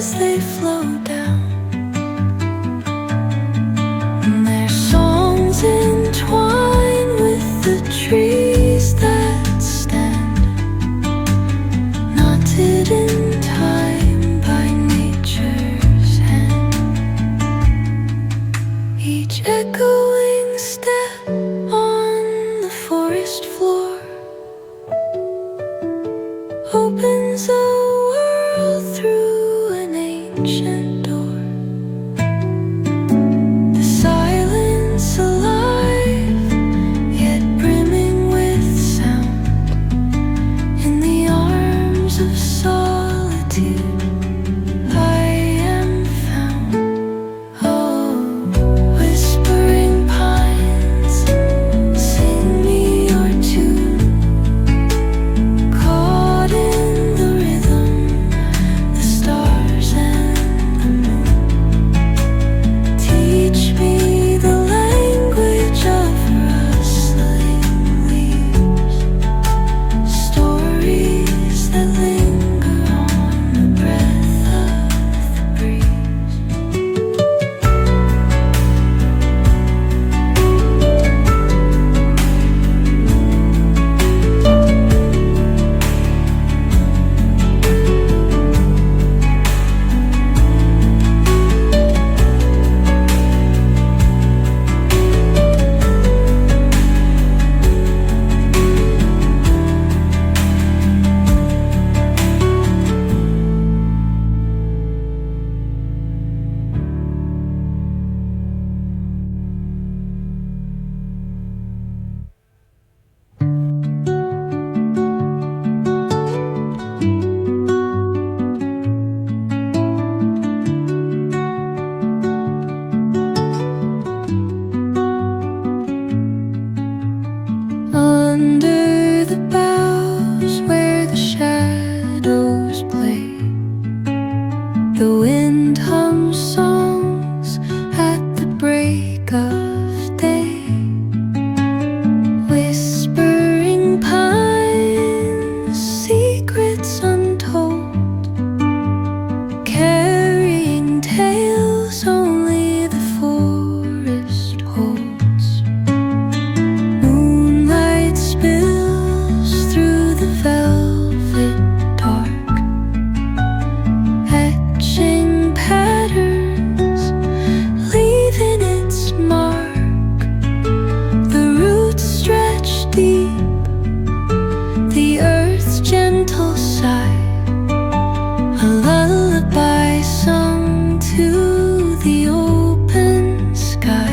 as they flow down, and their echoing step on the forest floor opens a world through an ancient door. The silence alive, yet brimming with sound. In the arms of solitude I am found. Oh, whispering pines, sing me your tune. Caught in the rhythm, the stars and the moon. Teach me the language of rustling leaves, stories that linger on the breath of the breeze. Under the boughs where the shadows play, the wind hums songs at the break of day. Whispering pines, secrets untold, carrying tales only the forest holds. Moonlight spills through the velvet dark, etching patterns, leaving its mark. The roots stretch deep, the earth's gentle sigh, a lullaby sung to the open sky.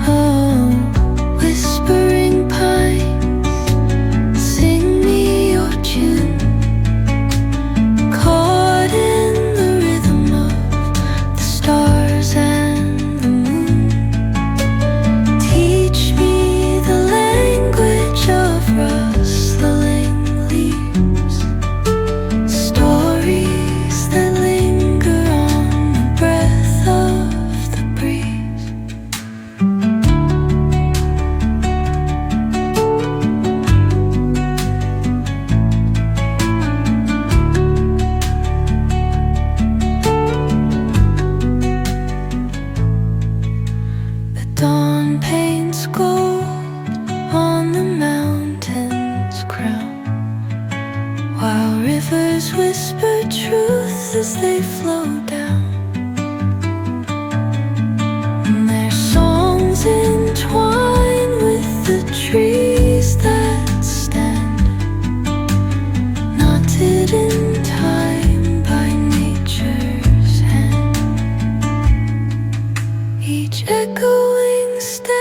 Oh, whispering pines, sing me your tune. Caught in the rhythm of the stars and the moon. Teach me the language of rustling leaves, stories that linger on the breath of the breeze. The dawn paints gold on the mountain's crown, while rivers whisper truth as they flow down. And their songs entwine with the trees that stand, knotted in time by nature's hand. Each echoing step